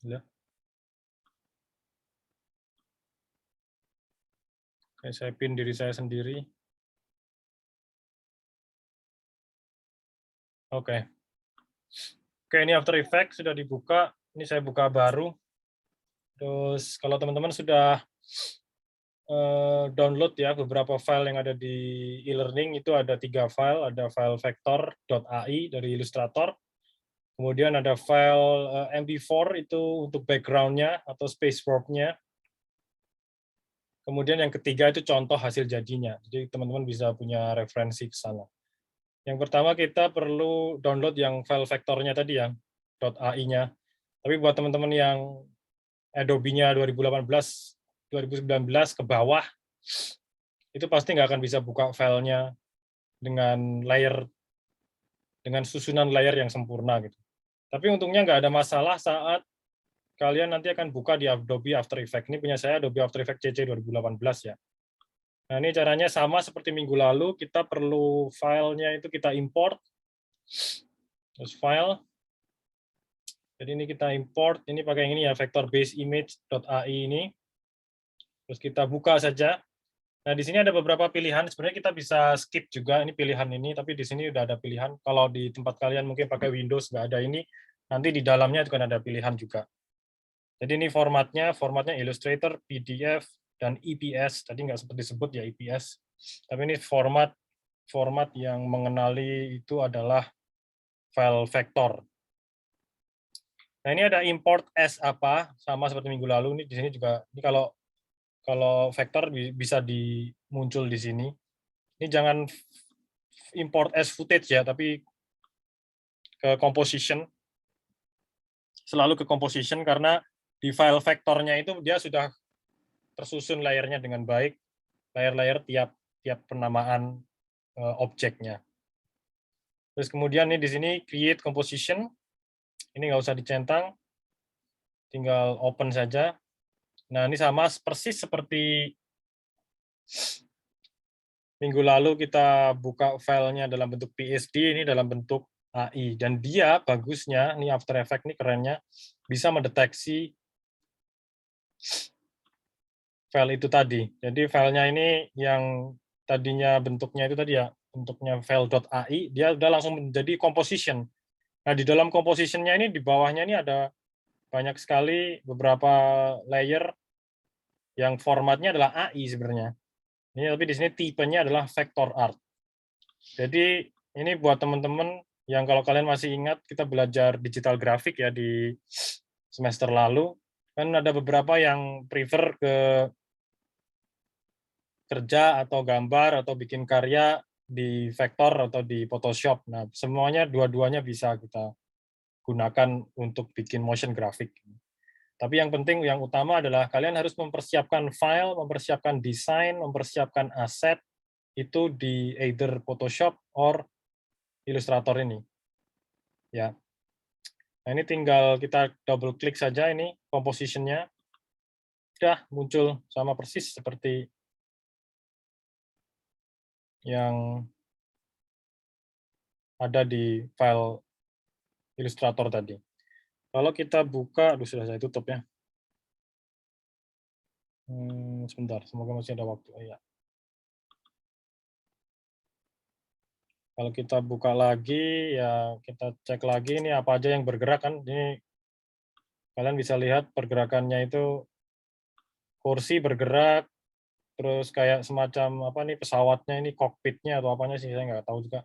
Ya. Oke, saya pin diri saya sendiri. Oke. Oke, ini After Effects sudah dibuka. Ini saya buka baru. Terus kalau teman-teman sudah download ya beberapa file yang ada di e-learning, itu ada 3 file, ada file vector.ai dari Illustrator, kemudian ada file MP4 itu untuk background-nya atau space warp-nya, kemudian yang ketiga itu contoh hasil jadinya, jadi teman-teman bisa punya referensi ke sana. Yang pertama kita perlu download yang file vektornya tadi ya, .ai-nya. Tapi buat teman-teman yang Adobe-nya 2018, 2019 ke bawah, itu pasti nggak akan bisa buka filenya dengan dengan susunan layer yang sempurna gitu. Tapi untungnya nggak ada masalah saat kalian nanti akan buka di Adobe After Effects. Ini punya saya Adobe After Effects CC 2018 ya. Nah, ini caranya sama seperti minggu lalu, kita perlu filenya itu kita import. Terus file. Jadi ini kita import, ini pakai yang ini ya, vector base image.ai ini. Terus kita buka saja. Nah, di sini ada beberapa pilihan. Sebenarnya kita bisa skip juga ini pilihan ini, tapi di sini udah ada pilihan. Kalau di tempat kalian mungkin pakai Windows nggak ada ini, nanti di dalamnya juga ada pilihan juga. Jadi ini formatnya Illustrator, PDF, dan EPS. Tadi nggak sempat disebut ya EPS. Tapi ini format yang mengenali itu adalah file vektor. Nah, ini ada import as apa, sama seperti minggu lalu. Ini di sini juga, ini kalau vektor bisa muncul di sini. Ini jangan import as footage ya, tapi ke composition. Selalu ke composition karena di file vektornya itu dia sudah tersusun layernya dengan baik, layer-layer tiap penamaan objeknya. Terus kemudian ini di sini create composition, ini nggak usah dicentang, tinggal open saja. Nah, ini sama persis seperti minggu lalu kita buka filenya dalam bentuk PSD, ini dalam bentuk AI. Dan dia bagusnya, ini After Effects ini kerennya, bisa mendeteksi file itu tadi. Jadi filenya ini yang tadinya bentuknya itu tadi ya, bentuknya file.ai, dia udah langsung menjadi composition. Nah, di dalam composition-nya ini, di bawahnya ini ada banyak sekali beberapa layer yang formatnya adalah AI sebenarnya. Ini tapi di sini tipenya adalah vector art. Jadi ini buat teman-teman yang kalau kalian masih ingat kita belajar digital grafik ya di semester lalu, kan ada beberapa yang prefer ke kerja atau gambar atau bikin karya di vektor atau di Photoshop. Nah, semuanya dua-duanya bisa kita gunakan untuk bikin motion grafik. Tapi yang penting, yang utama adalah kalian harus mempersiapkan file, mempersiapkan desain, mempersiapkan aset itu di either Photoshop or Illustrator ini. Ya. Nah, ini tinggal kita double klik saja ini composition-nya. Sudah muncul sama persis seperti yang ada di file Illustrator tadi. Kalau kita buka, aduh sudah saya tutup ya. Sebentar, semoga masih ada waktu. Ya. Kalau kita buka lagi, ya kita cek lagi ini apa aja yang bergerak kan. Ini kalian bisa lihat pergerakannya itu kursi bergerak, terus kayak semacam apa nih pesawatnya ini kokpitnya atau apanya sih saya nggak tahu juga.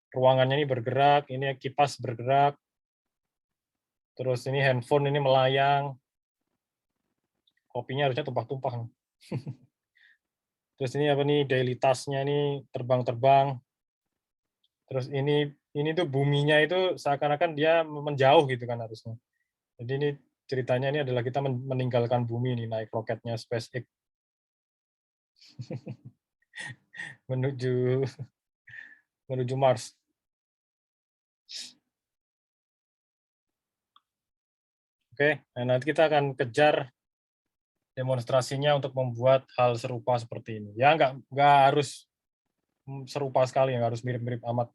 Ruangannya ini bergerak, ini kipas bergerak, terus ini handphone ini melayang, kopinya harusnya tumpah-tumpah. Terus ini apa nih daily task-nya ini terbang-terbang. Terus ini tuh buminya itu seakan-akan dia menjauh gitu kan harusnya. Jadi ini ceritanya ini adalah kita meninggalkan bumi ini naik roketnya SpaceX menuju menuju Mars. Oke, nah nanti kita akan kejar demonstrasinya untuk membuat hal serupa seperti ini. Ya nggak harus serupa sekali, nggak harus mirip-mirip amat.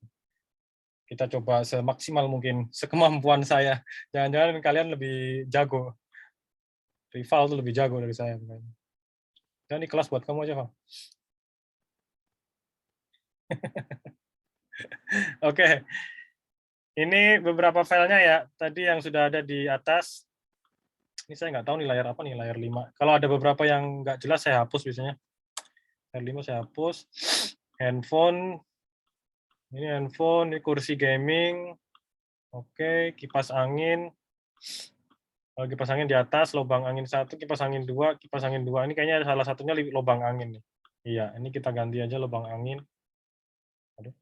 Kita coba semaksimal mungkin, sekemampuan saya. Jangan-jangan kalian lebih jago. Rival tuh lebih jago dari saya. Dan ini kelas buat kamu aja, Val. Oke, ini beberapa filenya ya. Tadi yang sudah ada di atas. Ini saya nggak tahu nih layar apa nih, layar 5. Kalau ada beberapa yang nggak jelas saya hapus biasanya. Layar 5 saya hapus. Handphone, ini kursi gaming. Oke, kipas angin. Kalau kipas angin di atas, lubang angin 1, kipas angin 2, kipas angin 2. Ini kayaknya salah satunya lubang angin nih. Iya, ini kita ganti aja lubang angin. Aduh.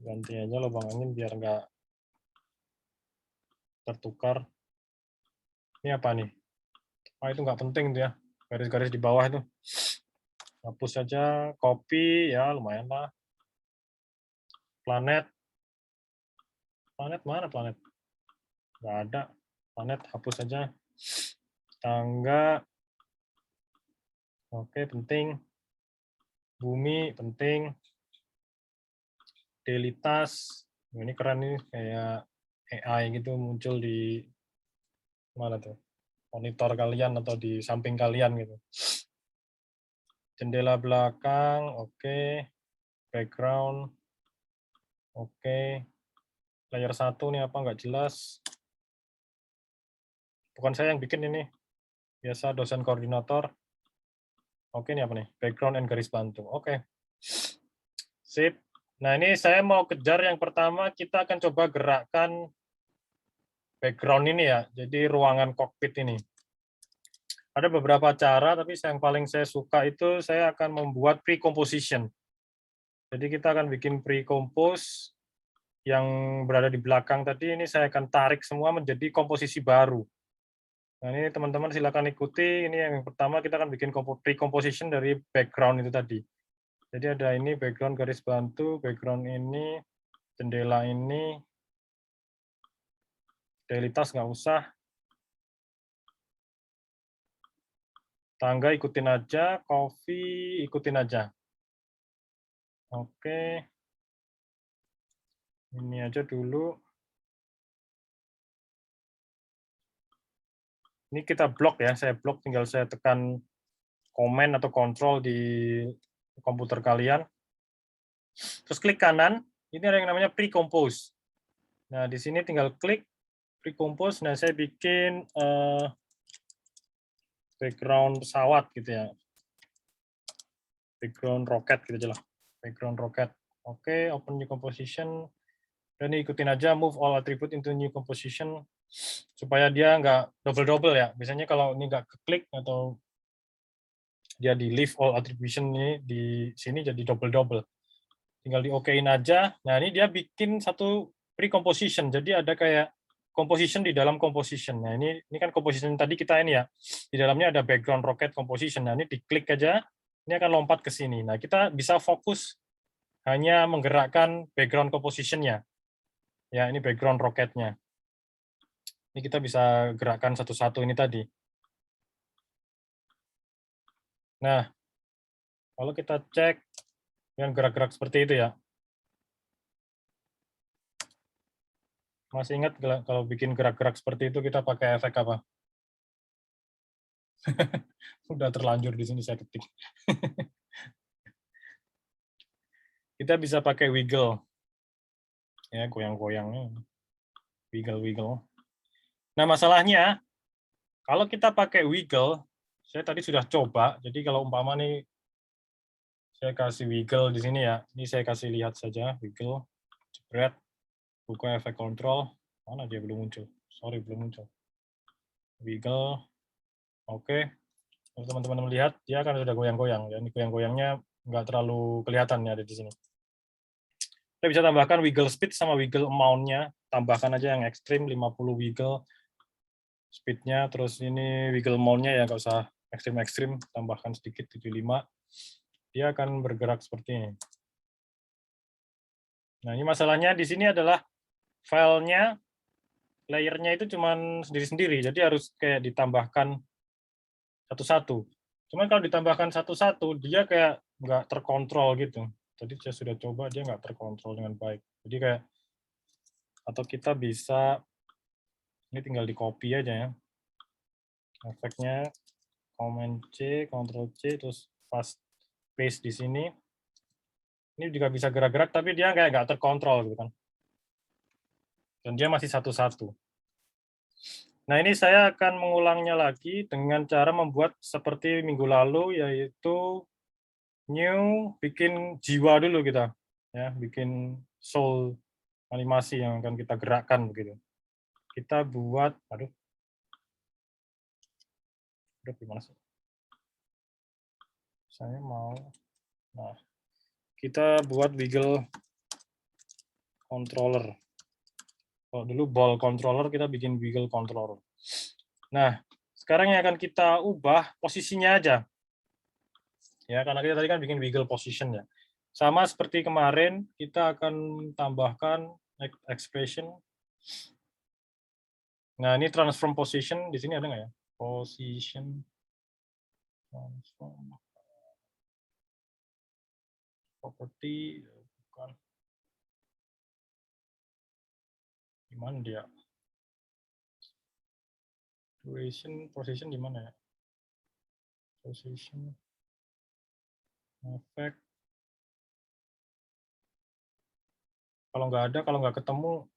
Ganti aja lubang angin biar nggak tertukar. Ini apa nih? Oh, itu nggak penting tuh ya. Garis-garis di bawah itu. Hapus saja. Copy, ya lumayan lah. Planet. Planet mana planet? Nggak ada. Planet hapus saja. Tangga. Oke, penting. Bumi, penting. Daily task. Ini keren nih, kayak AI gitu muncul di mana tuh? Monitor kalian atau di samping kalian gitu. Jendela belakang, oke. Background, oke. Layer 1 nih apa nggak jelas. Bukan saya yang bikin ini. Biasa dosen koordinator. Oke, ini apa nih? Background and garis bantu. Oke. Sip. Nah, ini saya mau kejar yang pertama, kita akan coba gerakkan background ini ya. Jadi ruangan kokpit ini. Ada beberapa cara, tapi yang paling saya suka itu saya akan membuat pre-composition. Jadi kita akan bikin pre-compose yang berada di belakang tadi, ini saya akan tarik semua menjadi komposisi baru. Nah, ini teman-teman silakan ikuti. Ini yang pertama kita akan bikin pre-composition dari background itu tadi. Jadi ada ini background garis bantu, background ini, jendela ini, daily task nggak usah. Tangga ikutin aja, coffee ikutin aja. Oke. Ini aja dulu. Ini kita blok ya, saya blok, tinggal saya tekan komen atau kontrol di komputer kalian. Terus klik kanan, ini ada yang namanya pre-compose. Nah, di sini tinggal klik pre-compose. Nah, saya bikin background pesawat gitu ya. Background roket gitu aja lah. Background roket. Oke, open new composition. Dan ikutin aja move all attribute into new composition supaya dia nggak double-double ya. Biasanya kalau ini nggak keklik atau dia di leave all attribution ini di sini jadi double-double. Tinggal di OK-in aja. Nah, ini dia bikin satu pre-composition. Jadi ada kayak composition di dalam composition. Nah, ini kan composition tadi kita ini ya. Di dalamnya ada background rocket composition. Nah, ini diklik aja, ini akan lompat ke sini. Nah, kita bisa fokus hanya menggerakkan background composition-nya. Ya, ini background rocketnya. Ini kita bisa gerakkan satu-satu ini tadi. Nah, kalau kita cek yang gerak-gerak seperti itu ya. Masih ingat kalau bikin gerak-gerak seperti itu kita pakai efek apa? Udah terlanjur di sini saya ketik. Kita bisa pakai wiggle. Ya, goyang-goyang. Wiggle-wiggle. Nah, masalahnya, kalau kita pakai wiggle, saya tadi sudah coba, jadi kalau umpama nih, saya kasih wiggle di sini ya, ini saya kasih lihat saja, wiggle, jebret, buka efek kontrol, mana dia belum muncul, sorry belum muncul. Wiggle, oke. Kalau teman-teman melihat, dia akan sudah goyang-goyang, dan goyang-goyangnya nggak terlalu kelihatan ya ada di sini. Kita bisa tambahkan wiggle speed sama wiggle amount-nya, tambahkan aja yang ekstrim, 50 wiggle speed-nya, terus ini wiggle amount-nya ya nggak usah ekstrim-ekstrim, tambahkan sedikit 75, dia akan bergerak seperti ini. Nah, ini masalahnya di sini adalah filenya, layer-nya itu cuma sendiri-sendiri, jadi harus kayak ditambahkan satu-satu. Cuman kalau ditambahkan satu-satu, dia kayak nggak terkontrol gitu. Jadi saya sudah coba, dia nggak terkontrol dengan baik. Jadi kayak, atau kita bisa, ini tinggal di copy aja ya. Efeknya, Command C, Ctrl C, terus paste di sini. Ini juga bisa gerak-gerak, tapi dia kayak nggak terkontrol gitu kan. Dan dia masih satu-satu. Nah, ini saya akan mengulangnya lagi dengan cara membuat seperti minggu lalu, yaitu new, bikin jiwa dulu kita. Ya, bikin soul animasi yang akan kita gerakkan begitu. Kita buat, aduh gimana sih? Saya mau, nah, kita buat wiggle controller. Kalau dulu ball controller, kita bikin wiggle controller. Nah, sekarang yang akan kita ubah posisinya aja. Ya, karena kita tadi kan bikin wiggle position ya. Sama seperti kemarin, kita akan tambahkan expression. Nah, ini transform position, di sini ada nggak ya? Position, transform, property, bukan. Gimana dia? Duration, position di mana ya? Position, effect. Kalau nggak ketemu,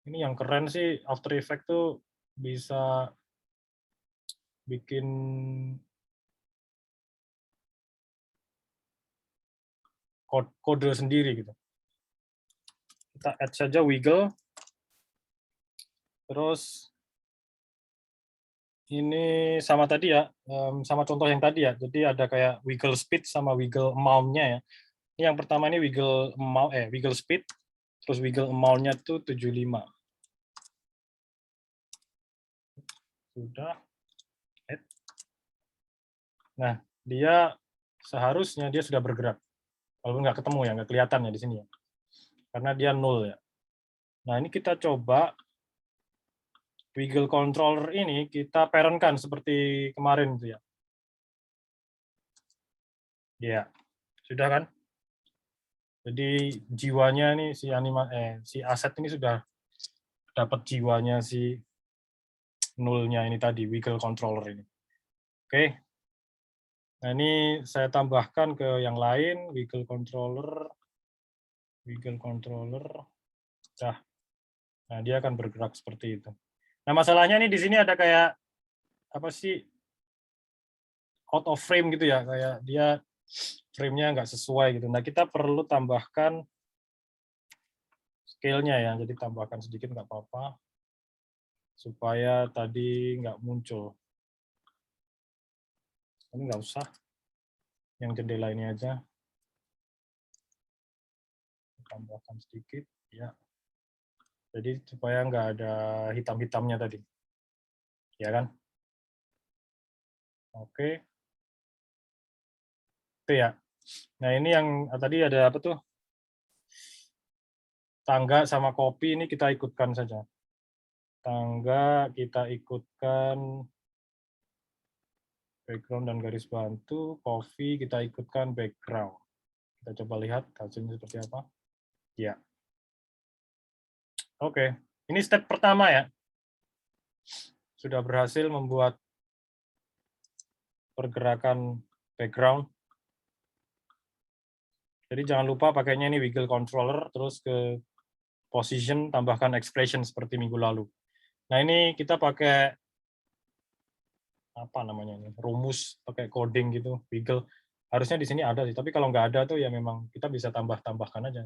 ini yang keren sih After Effects tuh bisa bikin kode sendiri gitu. Kita add saja wiggle, terus ini sama tadi ya, sama contoh yang tadi ya. Jadi ada kayak wiggle speed sama wiggle amount-nya ya. Ini yang pertama ini wiggle amount, wiggle speed, terus wiggle amount-nya tuh 75. Sudah. Nah, dia seharusnya dia sudah bergerak. Walaupun nggak ketemu ya, nggak kelihatan ya di sini ya. Karena dia 0 ya. Nah, ini kita coba wiggle controller ini kita parent-kan seperti kemarin itu ya. Ya, sudah kan? Jadi jiwanya nih si aset ini sudah dapat jiwanya si nulnya ini tadi, wiggle controller ini. Oke. Nah, ini saya tambahkan ke yang lain, wiggle controller. Nah, nah dia akan bergerak seperti itu. Nah, masalahnya nih di sini ada kayak apa sih, out of frame gitu ya, kayak dia frame-nya nggak sesuai gitu. Nah, kita perlu tambahkan scale-nya ya, jadi tambahkan sedikit nggak apa-apa, supaya tadi nggak muncul. Ini nggak usah, yang jendela ini aja. Tambahkan sedikit, ya. Jadi supaya nggak ada hitam-hitamnya tadi. Ya kan? Oke. Itu ya. Nah, ini yang tadi ada apa tuh? Tangga sama kopi ini kita ikutkan saja. Tangga kita ikutkan background dan garis bantu, coffee kita ikutkan background. Kita coba lihat hasilnya seperti apa. Ya. Oke, ini step pertama ya. Sudah berhasil membuat pergerakan background. Jadi jangan lupa pakainya ini wiggle controller, terus ke position, tambahkan expression seperti minggu lalu. Nah, ini kita pakai apa namanya ini, rumus, pakai coding gitu, wiggle. Harusnya di sini ada sih, tapi kalau nggak ada tuh ya memang kita bisa tambahkan aja.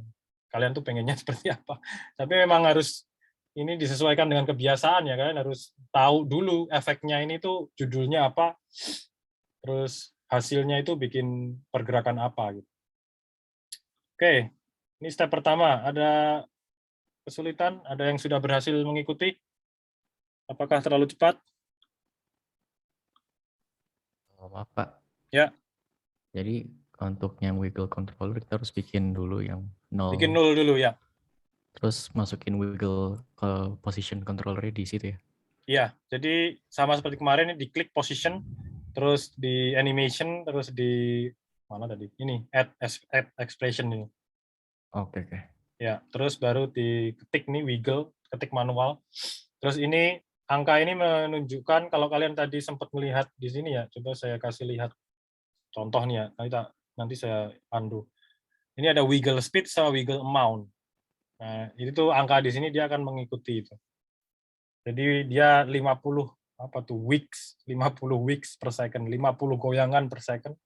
Kalian tuh pengennya seperti apa. Tapi memang harus ini disesuaikan dengan kebiasaan ya, kalian harus tahu dulu efeknya ini tuh judulnya apa, terus hasilnya itu bikin pergerakan apa gitu. Oke, ini step pertama. Ada kesulitan? Ada yang sudah berhasil mengikuti? Apakah terlalu cepat? Maaf Pak. Ya. Jadi untuk yang wiggle controller kita harus bikin dulu yang 0. Bikin 0 dulu ya. Terus masukin wiggle ke position controller di situ ya. Iya, jadi sama seperti kemarin ini diklik position, terus di animation, terus di mana tadi? Ini add expression ini. Oke, oke. Ya, terus baru diketik nih wiggle, ketik manual. Terus ini angka ini menunjukkan kalau kalian tadi sempat melihat di sini ya, coba saya kasih lihat contoh nih ya. Nanti saya undo. Ini ada wiggle speed sama wiggle amount. Nah, itu angka di sini dia akan mengikuti itu. Jadi dia 50 apa tuh weeks, 50 weeks per second, 50 goyangan per second.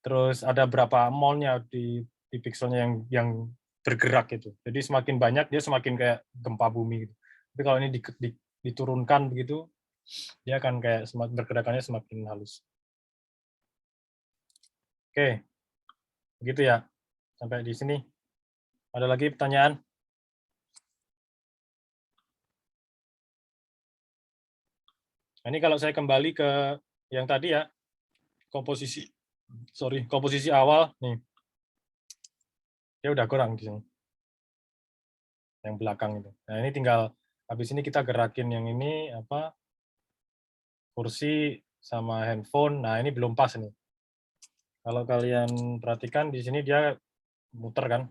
Terus ada berapa mol-nya di pixelnya yang bergerak itu. Jadi semakin banyak dia semakin kayak gempa bumi gitu. Tapi kalau ini diturunkan begitu, dia akan kayak bergerakannya semakin halus. Oke, begitu ya. Sampai di sini. Ada lagi pertanyaan? Nah, ini kalau saya kembali ke yang tadi ya, komposisi awal nih. Dia udah kurang di sini. Yang belakang itu. Nah, ini tinggal habis ini kita gerakin yang ini apa? Kursi sama handphone. Nah, ini belum pas nih. Kalau kalian perhatikan di sini dia muter kan.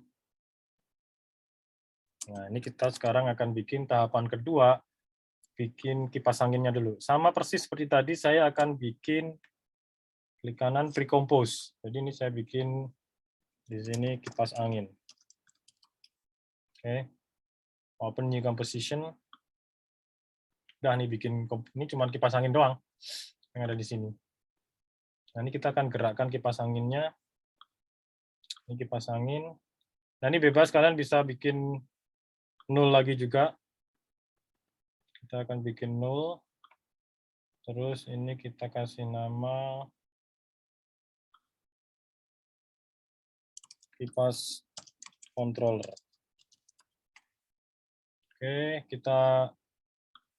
Nah, ini kita sekarang akan bikin tahapan kedua, bikin kipas anginnya dulu. Sama persis seperti tadi, saya akan bikin klik kanan pre-compose. Jadi ini saya bikin di sini kipas angin. Oke, open new composition. Udah nih bikin, ini cuma kipas angin doang yang ada di sini. Nah, ini kita akan gerakkan kipas anginnya. Ini kipas angin. Nah, ini bebas, kalian bisa bikin 0 lagi juga. Kita akan bikin 0. Terus ini kita kasih nama kipas controller. Oke, kita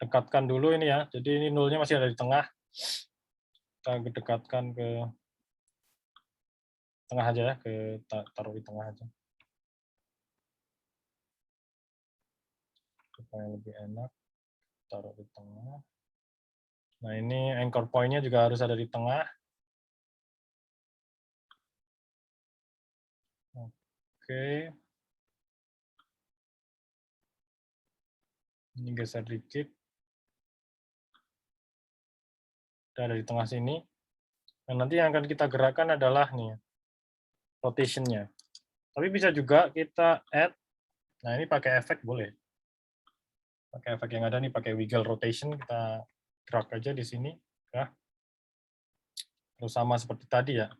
dekatkan dulu ini ya. Jadi ini 0-nya masih ada di tengah. Kita dekatkan ke tengah aja ya, taruh di tengah aja. Supaya lebih enak, taruh di tengah. Nah, ini anchor point-nya juga harus ada di tengah. Oke. Ini geser dikit. Udah ada di tengah sini. Nah, nanti yang akan kita gerakkan adalah nih, rotation-nya. Tapi bisa juga kita add, nah ini pakai efek boleh. Pakai efek yang ada nih, pakai wiggle rotation, kita drag aja di sini. Ya. Terus sama seperti tadi ya.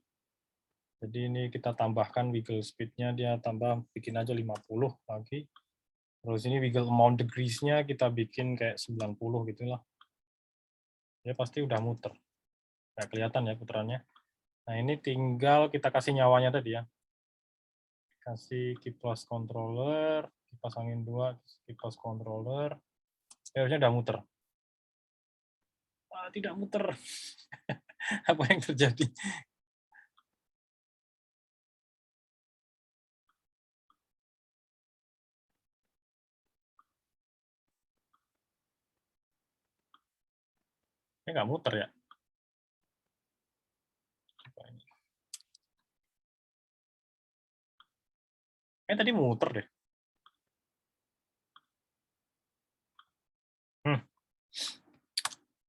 Jadi ini kita tambahkan wiggle speed-nya, dia tambah, bikin aja 50 lagi. Terus ini wiggle amount degrees-nya kita bikin kayak 90 gitu lah. Dia pasti udah muter. Nggak kelihatan ya putarannya. Nah ini tinggal kita kasih nyawanya tadi ya. Kasih kipas controller, kipas angin 2, kipas controller. Ya, harusnya udah muter. Ah, tidak muter. Apa yang terjadi? Ini nggak muter ya? Tadi muter deh.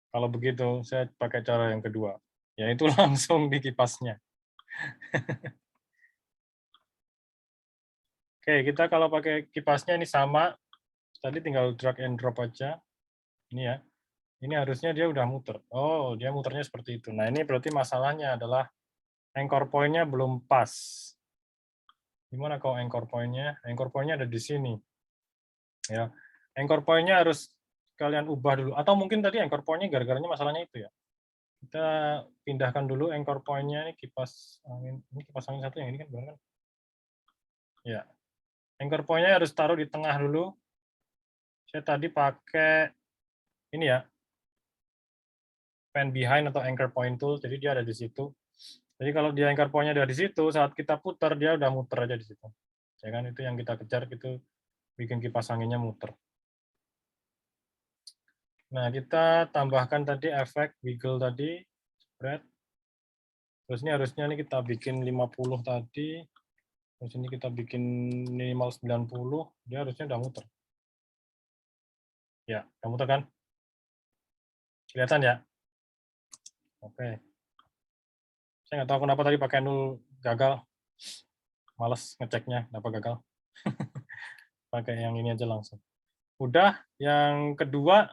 Kalau begitu, saya pakai cara yang kedua. Yaitu langsung di kipasnya. Oke, kita kalau pakai kipasnya ini sama. Tadi tinggal drag and drop aja. Ini ya. Ini harusnya dia udah muter. Oh, dia muternya seperti itu. Nah, ini berarti masalahnya adalah anchor point-nya belum pas. Gimana kalau anchor point-nya? Anchor point-nya ada di sini. Ya. Anchor point-nya harus kalian ubah dulu. Atau mungkin tadi anchor point-nya gara-garanya masalahnya itu ya. Kita pindahkan dulu anchor point-nya, ini kipas angin. Ini kipas angin satu yang ini kan, benar kan? Ya. Anchor point-nya harus taruh di tengah dulu. Saya tadi pakai ini ya, pen behind atau anchor point tool, jadi dia ada di situ. Jadi kalau dia anchor point-nya ada di situ, saat kita putar, dia udah muter aja di situ. Ya kan, itu yang kita kejar, gitu, bikin kipas anginnya muter. Nah, kita tambahkan tadi efek wiggle tadi, spread. Terus ini harusnya ini kita bikin 50 tadi. Terus ini kita bikin minimal 90, dia harusnya udah muter. Ya, udah muter kan? Kelihatan ya? Oke. Saya nggak tahu kenapa tadi pakai 0 gagal. Males ngeceknya, kenapa gagal. Pakai yang ini aja langsung. Udah, yang kedua,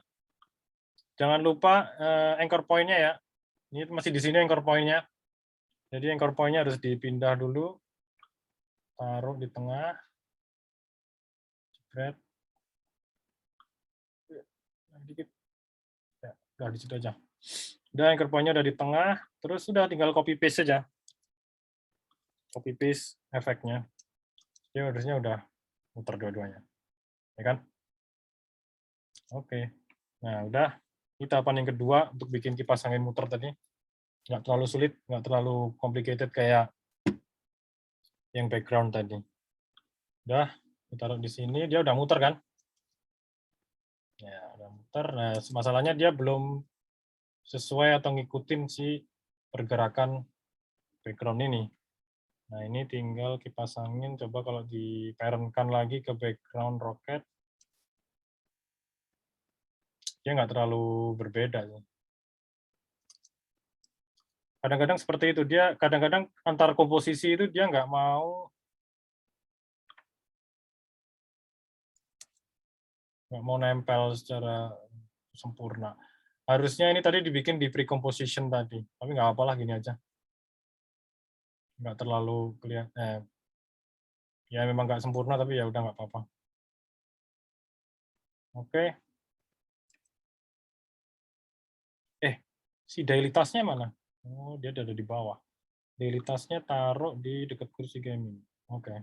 jangan lupa anchor point-nya ya. Ini masih di sini anchor point-nya. Jadi anchor point-nya harus dipindah dulu. Taruh di tengah. Spread. Dikit. Ya, udah di situ aja. Udah anchor point-nya udah di tengah. Terus sudah tinggal copy paste saja. Copy paste efeknya. Dia harusnya udah muter dua-duanya. Ya kan? Oke. Nah, udah. Ini tahapan yang kedua untuk bikin kipas angin muter tadi. Nggak terlalu sulit, nggak terlalu complicated kayak yang background tadi. Udah, ditaruh di sini, dia udah muter kan? Ya, udah muter. Nah, masalahnya dia belum sesuai atau ngikutin si pergerakan background ini. Nah, ini tinggal kipas angin, coba kalau di-parent-kan lagi ke background roket, dia nggak terlalu berbeda. Kadang-kadang seperti itu, dia kadang-kadang antar komposisi itu dia nggak mau nempel secara sempurna. Harusnya ini tadi dibikin di pre-composition tadi, tapi nggak apa-apa lah gini aja. Nggak terlalu kelihatan, ya memang nggak sempurna, tapi ya udah nggak apa-apa. Oke. Si daily task-nya mana? Oh, dia ada di bawah. Daily task-nya taruh di dekat kursi gaming. Oke.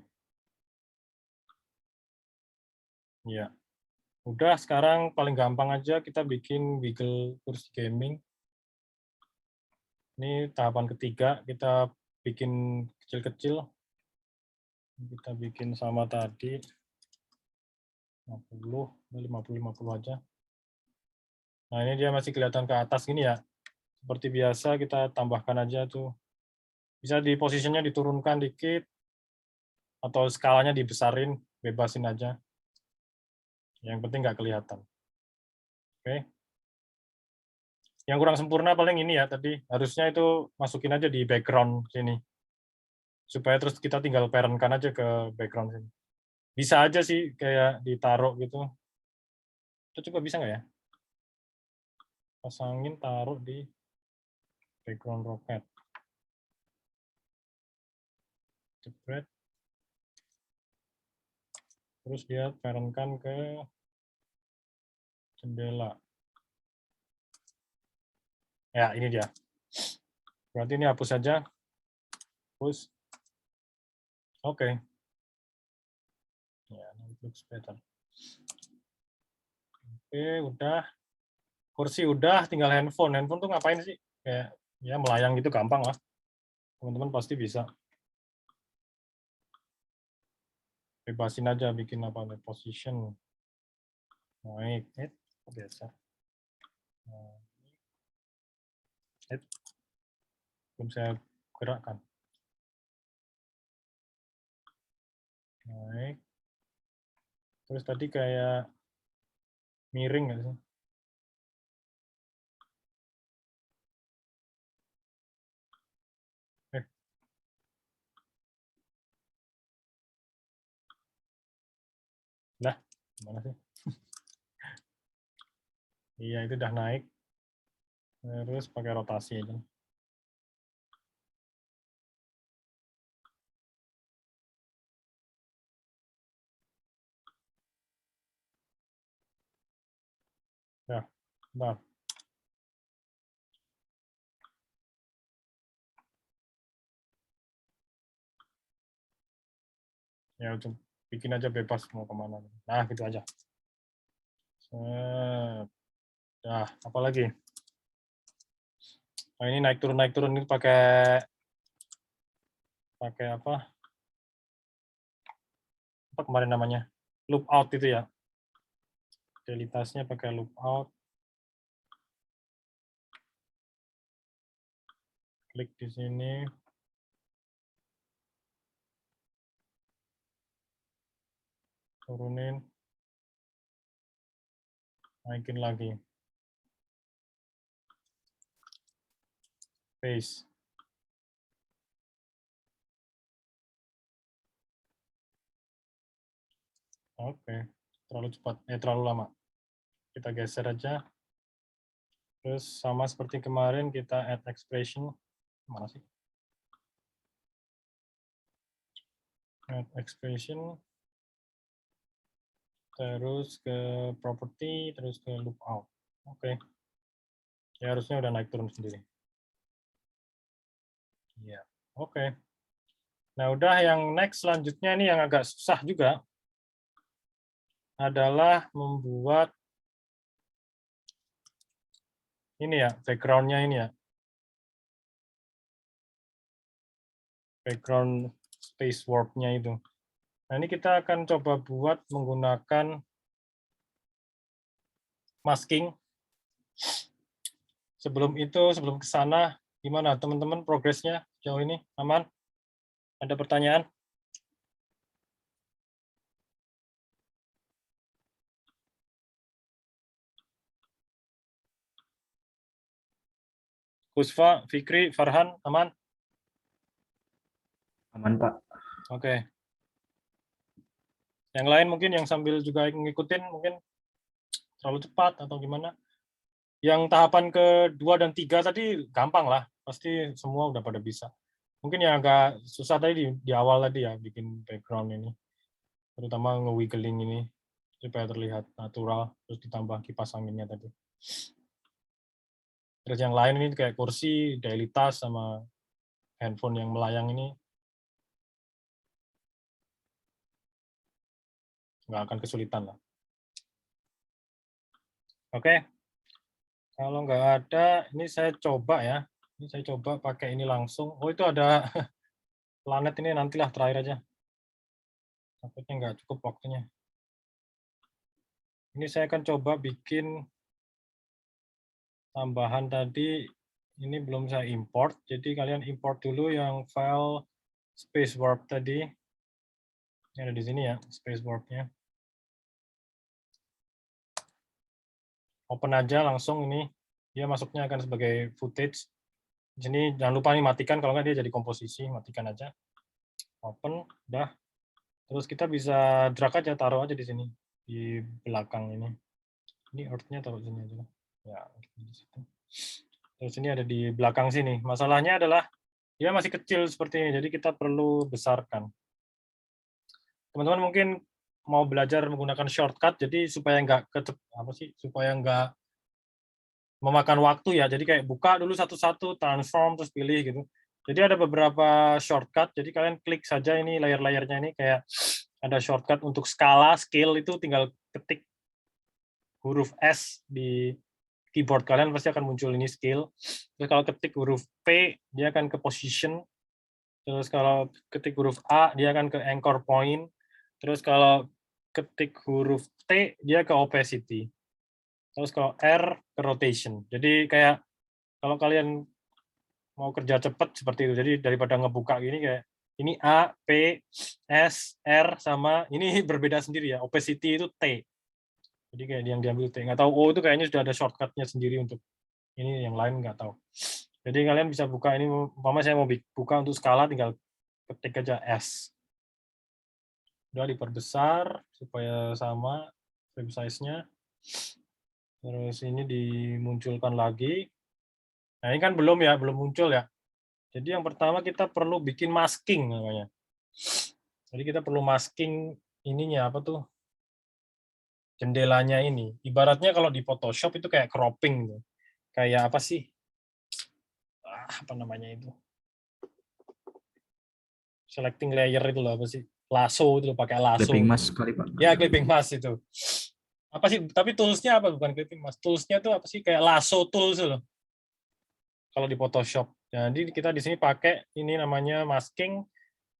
Ya. Udah, sekarang paling gampang aja kita bikin wiggle kursi gaming. Ini tahapan ketiga, kita bikin kecil-kecil. Kita bikin sama tadi. 50, 50 aja. Nah, ini dia masih kelihatan ke atas gini ya. Seperti biasa kita tambahkan aja tuh. Bisa di posisinya diturunkan dikit, atau skalanya dibesarin, bebasin aja. Yang penting nggak kelihatan. Oke. Yang kurang sempurna paling ini ya tadi, harusnya itu masukin aja di background sini. Supaya terus kita tinggal parent-kan aja ke background sini. Bisa aja sih kayak ditaruh gitu. Itu coba bisa nggak ya? Pasangin, taruh di background roket. Jepret. Terus dia parent-kan ke jendela. Ya, ini dia. Berarti ini hapus saja. Hapus. Oke. Ya, it looks better. Oke, udah. Kursi udah, tinggal handphone. Handphone tuh ngapain sih? Kayak ya melayang gitu gampang lah. Teman-teman pasti bisa. Bebasin aja bikin apa nih, position. Naik, biasa. Belum saya gerakkan. Naik. Terus tadi kayak miring nggak sih? Nah, gimana sih? Iya, itu udah naik. Terus pakai rotasi aja. Ya, bentar. Ya, bikin aja bebas mau kemana. Nah, gitu aja. Nah, apa lagi? Nah, ini naik turun ini pakai apa? Apa kemarin namanya? Loop out itu ya. Daily task-nya pakai loop out. Klik di sini. Turunin. Naikin lagi. Paste. Oke, terlalu cepat, terlalu lama. Kita geser aja. Terus sama seperti kemarin kita add expression. Mana sih? Add expression. Terus ke property, terus ke lookout. Oke. Ya harusnya udah naik turun sendiri. Iya. Oke. Nah, udah yang next selanjutnya ini yang agak susah juga adalah membuat ini ya, background-nya ini ya. Background space warp-nya itu. Nah, ini kita akan coba buat menggunakan masking. Sebelum itu, sebelum ke sana, gimana teman-teman progresnya sejauh ini? Aman? Ada pertanyaan? Kusfa, Fikri, Farhan, aman? Aman, Pak. Oke. Yang lain mungkin yang sambil juga ngikutin mungkin terlalu cepat atau gimana? Yang tahapan kedua dan tiga tadi gampang lah, pasti semua udah pada bisa. Mungkin yang agak susah tadi di awal tadi ya, bikin background ini. Terutama nge-wiggling ini, supaya terlihat natural, terus ditambah kipas anginnya tadi. Terus yang lain ini kayak kursi, daily task, sama handphone yang melayang ini, nggak akan kesulitan lah. Oke, kalau nggak ada, ini saya coba ya. Ini saya coba pakai ini langsung. Oh, itu ada planet ini, nantilah terakhir aja. Takutnya nggak cukup waktunya. Ini saya akan coba bikin tambahan tadi, ini belum saya import, jadi kalian import dulu yang file space warp tadi. Ini ada di sini ya, space warp-nya. Open aja langsung ini, dia masuknya akan sebagai footage. Di sini jangan lupa nih matikan, kalau nggak dia jadi komposisi, matikan aja. Open, udah. Terus kita bisa drag aja, taruh aja di sini, di belakang ini. Ini earth-nya taruh di sini aja. Ya, di situ. Terus ini ada di belakang sini. Masalahnya adalah dia masih kecil seperti ini, jadi kita perlu besarkan. Teman-teman mungkin mau belajar menggunakan shortcut, jadi supaya nggak memakan waktu ya. Jadi kayak buka dulu satu-satu, transform terus pilih gitu. Jadi ada beberapa shortcut. Jadi kalian klik saja ini layer-layernya ini, kayak ada shortcut untuk skala, scale itu tinggal ketik huruf S di keyboard kalian pasti akan muncul ini scale. Terus kalau ketik huruf P dia akan ke position. Terus kalau ketik huruf A dia akan ke anchor point. Terus kalau ketik huruf T dia ke opacity. Terus kalau R ke rotation. Jadi kayak kalau kalian mau kerja cepat seperti itu. Jadi daripada ngebuka gini kayak ini A, P, S, R sama ini berbeda sendiri ya. Opacity itu T. Jadi kayak yang diambil T. Nggak tahu O itu kayaknya sudah ada shortcutnya sendiri untuk ini, yang lain nggak tahu. Jadi kalian bisa buka ini, umpama saya mau buka untuk skala tinggal ketik aja S. Udah diperbesar supaya sama frame size-nya. Terus ini dimunculkan lagi. Nah ini kan belum muncul ya. Jadi yang pertama kita perlu bikin masking namanya. Jadi kita perlu masking ininya apa tuh? Jendelanya ini. Ibaratnya kalau di Photoshop itu kayak cropping gitu. Kayak apa sih? Apa namanya itu? Selecting layer itu loh, apa sih? Lasso itu loh, pakai lasso. Clipping mask kali, Pak. Ya, clipping mask itu. Apa sih? Tapi toolsnya apa? Bukan clipping mask. Toolsnya itu apa sih? Kayak lasso tools loh. Kalau di Photoshop. Jadi kita di sini pakai ini namanya masking,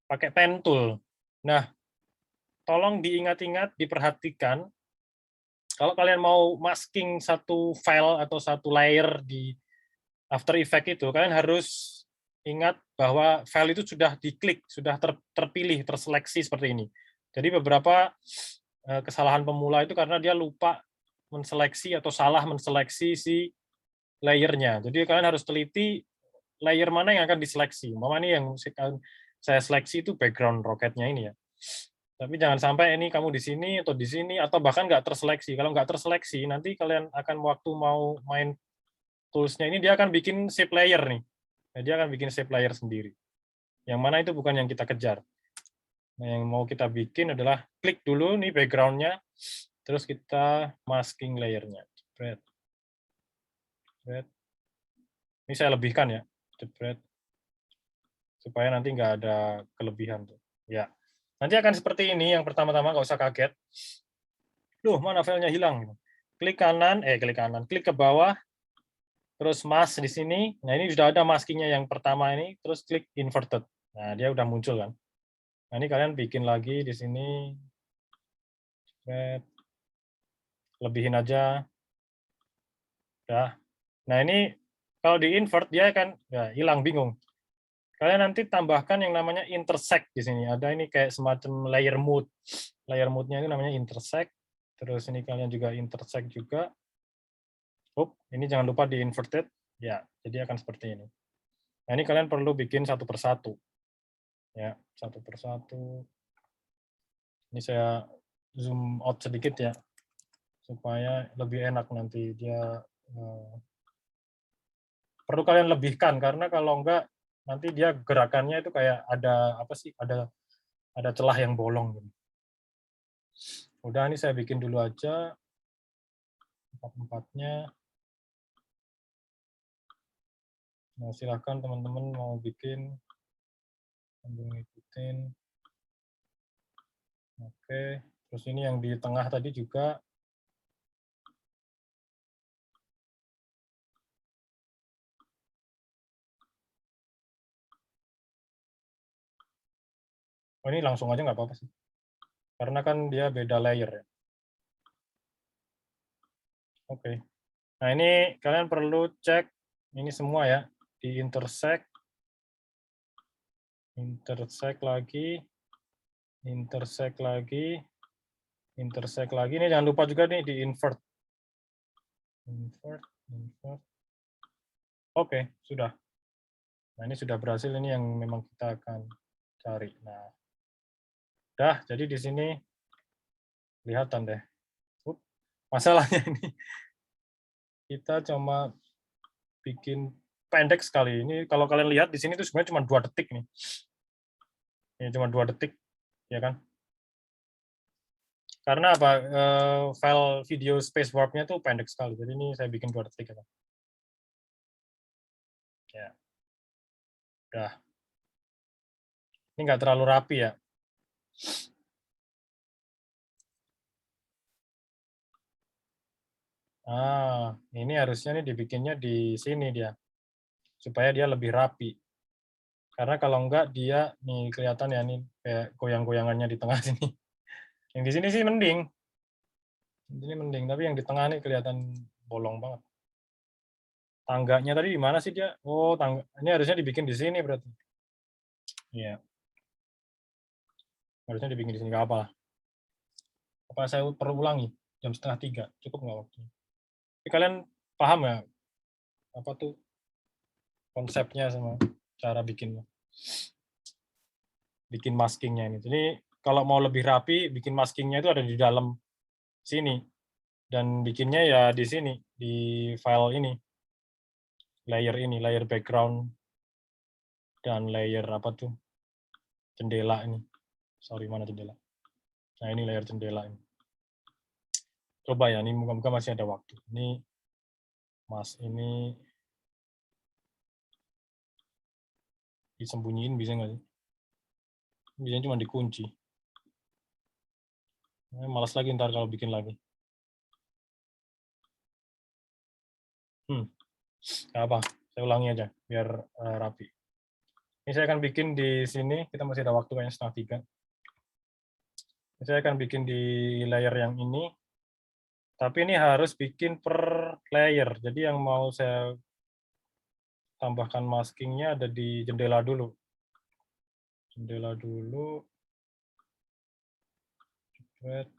pakai pen tool. Nah, tolong diingat-ingat, diperhatikan. Kalau kalian mau masking satu file atau satu layer di After Effects itu, kalian harus ingat bahwa file itu sudah diklik, sudah terpilih, terseleksi seperti ini. Jadi beberapa kesalahan pemula itu karena dia lupa menseleksi atau salah menseleksi si layernya. Jadi kalian harus teliti layer mana yang akan diseleksi. Umpama ini yang saya seleksi itu background roketnya ini ya. Tapi jangan sampai ini kamu di sini atau bahkan nggak terseleksi. Kalau nggak terseleksi, nanti kalian akan waktu mau main tools-nya ini dia akan bikin shape layer nih. Nah, dia akan bikin shape layer sendiri. Yang mana itu bukan yang kita kejar. Nah, yang mau kita bikin adalah klik dulu nih background-nya, terus kita masking layer-nya. Ini saya lebihkan ya, supaya nanti nggak ada kelebihan tuh. Ya, nanti akan seperti ini. Yang pertama-tama nggak usah kaget. Duh, mana filenya hilang? Klik kanan, klik ke bawah, terus mask di sini. Nah, ini sudah ada maskingnya yang pertama ini, terus klik inverted. Nah, dia udah muncul kan. Nah, ini kalian bikin lagi di sini. Lebihin aja. Udah. Nah, ini kalau di invert dia akan ya, hilang, bingung. Kalian nanti tambahkan yang namanya intersect di sini. Ada ini kayak semacam layer mode. Layer mode-nya ini namanya intersect. Terus ini kalian juga intersect juga. Ini jangan lupa di inverted. Ya, jadi akan seperti ini. Nah, ini kalian perlu bikin satu persatu. Ya, satu persatu. Ini saya zoom out sedikit ya, supaya lebih enak nanti dia. Perlu kalian lebihkan karena kalau enggak nanti dia gerakannya itu kayak ada apa sih? Ada celah yang bolong. Udah, ini saya bikin dulu aja empat-empatnya. Nah, silahkan teman-teman mau bikin sambil ngikutin. Oke, terus ini yang di tengah tadi juga. Oh, ini langsung aja nggak apa-apa sih. Karena kan dia beda layer ya. Oke. Nah, ini kalian perlu cek ini semua ya. Di intersect lagi, intersect lagi. Ini jangan lupa juga nih di invert. Invert. Oke, sudah. Nah, ini sudah berhasil, ini yang memang kita akan cari. Nah, udah, jadi di sini kelihatan deh. Masalahnya ini kita cuma bikin pendek sekali. Ini kalau kalian lihat di sini tuh sebenarnya cuma 2 detik nih. Ini cuma 2 detik, ya kan? Karena apa? File video space warp-nya tuh pendek sekali. Jadi ini saya bikin 2 detik ya. Ya. Udah. Ini nggak terlalu rapi ya. Ini harusnya nih dibikinnya di sini dia. Supaya dia lebih rapi. Karena kalau enggak dia nih kelihatan ya nih kayak goyang-goyangannya di tengah sini. Yang di sini sih mending. Ini mending, tapi yang di tengah nih kelihatan bolong banget. Tangganya tadi di mana sih dia? Oh, tangga. Ini harusnya dibikin di sini berarti. Iya. Harusnya dibikin di sini, nggak apa. Apa saya perlu ulangi? Jam 2:30, cukup nggak waktunya? Tapi kalian paham ya? Apa tuh konsepnya sama cara bikinnya? Bikin maskingnya ini. Jadi kalau mau lebih rapi, bikin maskingnya itu ada di dalam sini. Dan bikinnya ya di sini, di file ini. Layer background, dan layer apa tuh? Jendela ini. Sorry, mana jendela? Nah, ini layer jendela ini. Coba ya, ini moga-moga masih ada waktu. Ini Mas ini disembunyiin bisa nggak sih? Biasanya cuma dikunci. Malas lagi ntar kalau bikin lagi. Nggak apa, saya ulangi aja biar rapi. Ini saya akan bikin di sini, kita masih ada waktu kayaknya 2:30. Saya akan bikin di layer yang ini, tapi ini harus bikin per layer. Jadi yang mau saya tambahkan maskingnya ada di jendela dulu. Jendela dulu. Oke.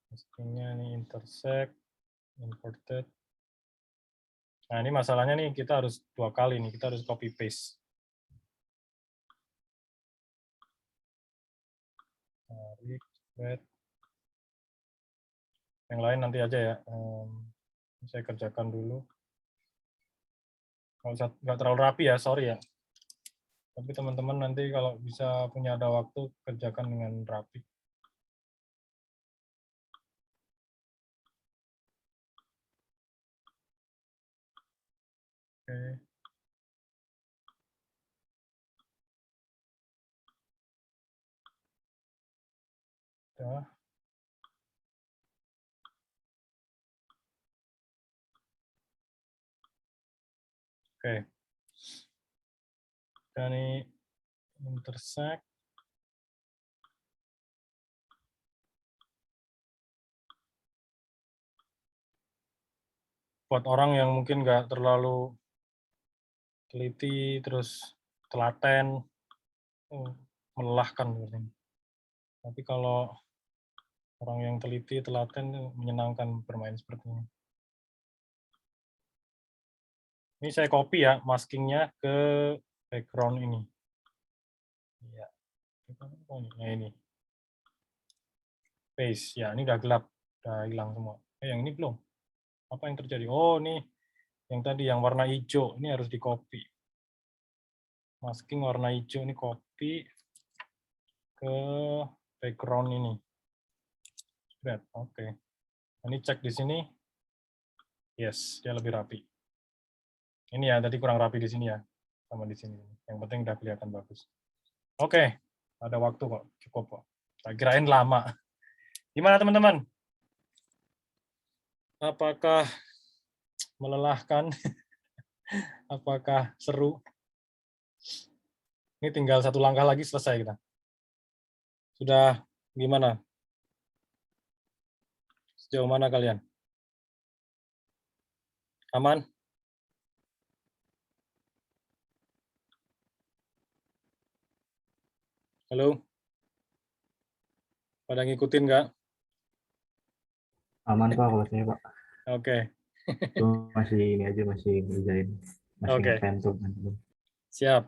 Maskingnya ini intersect, inverted. Nah, ini masalahnya nih, kita harus 2 kali nih, kita harus copy paste. Tarik, spread. Yang lain nanti aja ya. Saya kerjakan dulu. Nggak terlalu rapi ya, sorry ya. Tapi teman-teman nanti kalau bisa punya ada waktu, kerjakan dengan rapi. Oke. Udah. Oke. Dan ini intersect. Buat orang yang mungkin nggak terlalu teliti, terus telaten, melelahkan seperti ini. Tapi kalau orang yang teliti, telaten, menyenangkan bermain seperti ini. Ini saya copy ya, maskingnya ke background ini. Ya. Nah ini. Paste. Ya, ini udah gelap. Udah hilang semua. Yang ini belum. Apa yang terjadi? Oh, ini yang tadi, yang warna hijau. Ini harus di copy. Masking warna hijau ini copy ke background ini. Oke. Ini cek di sini. Yes, dia lebih rapi. Ini ya, tadi kurang rapi di sini ya. Sama di sini. Yang penting udah kelihatan bagus. Oke, ada waktu kok. Cukup kok. Tak kirain lama. Gimana teman-teman? Apakah melelahkan? Apakah seru? Ini tinggal 1 langkah lagi selesai kita. Sudah gimana? Sejauh mana kalian? Aman? Halo? Pada ngikutin nggak? Aman Pak kalau saya Pak. Oke. Cuma masih ini aja, masih ngerjain, masih Oke. ngeventum. Siap.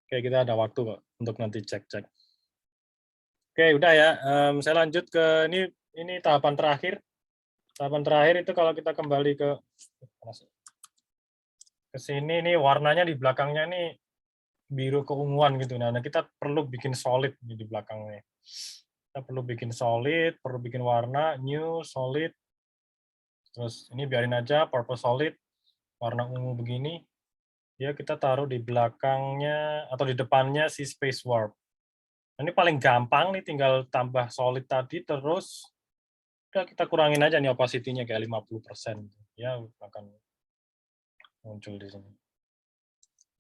Oke, kita ada waktu kok untuk nanti cek-cek. Oke, udah ya. Saya lanjut ke ini tahapan terakhir. Tahapan terakhir itu kalau kita kembali ke sini nih, warnanya di belakangnya nih biru keunguan gitu. Nah, kita perlu bikin solid di belakangnya. Kita perlu bikin solid, perlu bikin warna new solid. Terus ini biarin aja purple solid, warna ungu begini. Ya kita taruh di belakangnya atau di depannya si space warp. Ini paling gampang nih, tinggal tambah solid tadi, terus udah kita kurangin aja nih opacity-nya kayak 50%. Ya akan muncul di sini.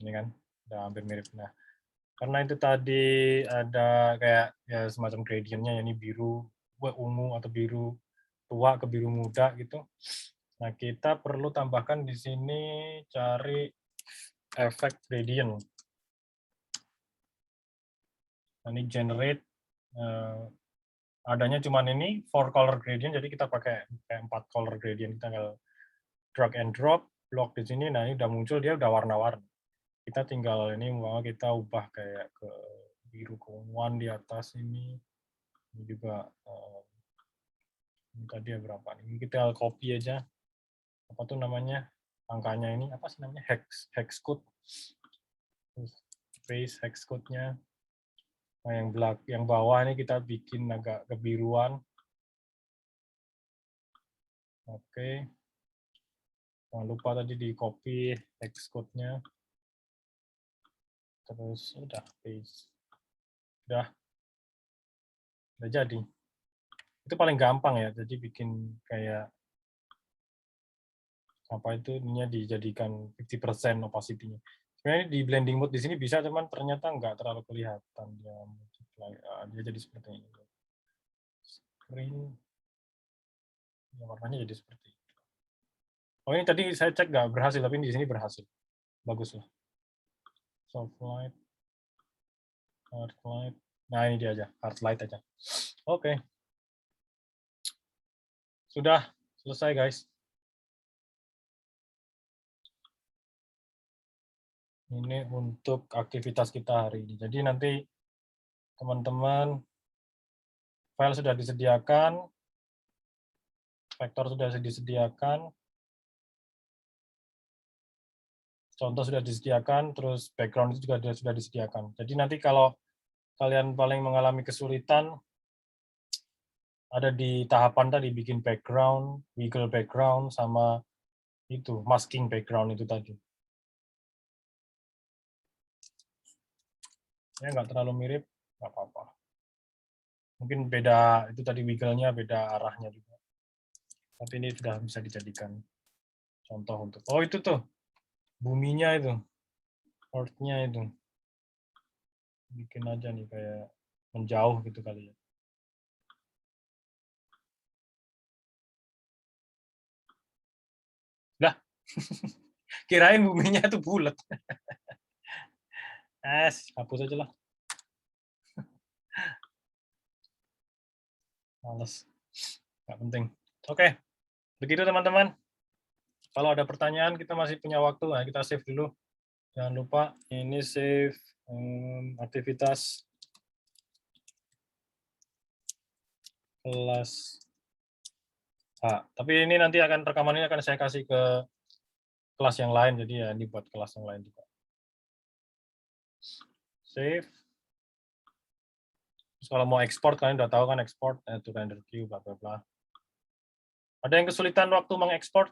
Ini kan udah hampir mirip. Nah, karena itu tadi ada kayak ya semacam gradientnya, ini biru ungu atau biru tua ke biru muda gitu. Nah, kita perlu tambahkan di sini, cari efek gradient. Nah, ini generate, adanya cuman ini 4 color gradient, jadi kita pakai 4 color gradient. Kita tinggal drag and drop, block di sini, nah ini udah muncul, dia udah warna-warni. Kita tinggal ini mau kita ubah kayak ke biru keunguan di atas ini. Ini juga ini tadi ya berapa nih? Kita copy aja. Apa tuh namanya? Angkanya ini apa sih namanya? Hex code. Space hex code-nya. Nah, yang bawah ini kita bikin agak kebiruan. Oke. Jangan lupa tadi di copy hex code-nya. Terus udah paste. Udah jadi. Itu paling gampang ya. Jadi bikin kayak apa itu, ininya dijadikan 50% opacity-nya. Sebenarnya di blending mode di sini bisa, cuman ternyata nggak terlalu kelihatan dia. dia jadi seperti ini. Screen, ya, warnanya jadi seperti itu. Oh ini tadi saya cek nggak berhasil, tapi di sini berhasil. Bagus lah. Soft light, hard light. Nah ini dia aja, hard light aja. Oke. Sudah selesai guys. Ini untuk aktivitas kita hari ini. Jadi nanti teman-teman file sudah disediakan, vektor sudah disediakan, contoh sudah disediakan, terus background itu juga sudah disediakan. Jadi nanti kalau kalian paling mengalami kesulitan, ada di tahapan tadi, bikin background, wiggle background, sama itu, masking background itu tadi. Ya nggak terlalu mirip, nggak apa-apa. Mungkin beda, itu tadi wiggle-nya beda arahnya juga. Tapi ini sudah bisa dijadikan contoh untuk, oh itu tuh, buminya itu, earth-nya itu. Bikin aja nih kayak menjauh gitu kali ya. Lah, kirain buminya itu bulat. Hapus aja lah. Males. Nggak penting. Oke, begitu teman-teman. Kalau ada pertanyaan, kita masih punya waktu. Nah, kita save dulu. Jangan lupa, ini save aktivitas kelas H. Tapi ini nanti rekaman ini akan saya kasih ke kelas yang lain. Jadi ya ini buat kelas yang lain juga. Save. Terus kalau mau ekspor, kalian udah tahu kan ekspor to render queue, bla bla bla. Ada yang kesulitan waktu mengekspor?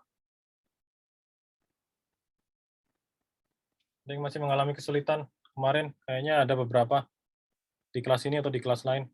Ada yang masih mengalami kesulitan kemarin? Kayaknya ada beberapa di kelas ini atau di kelas lain.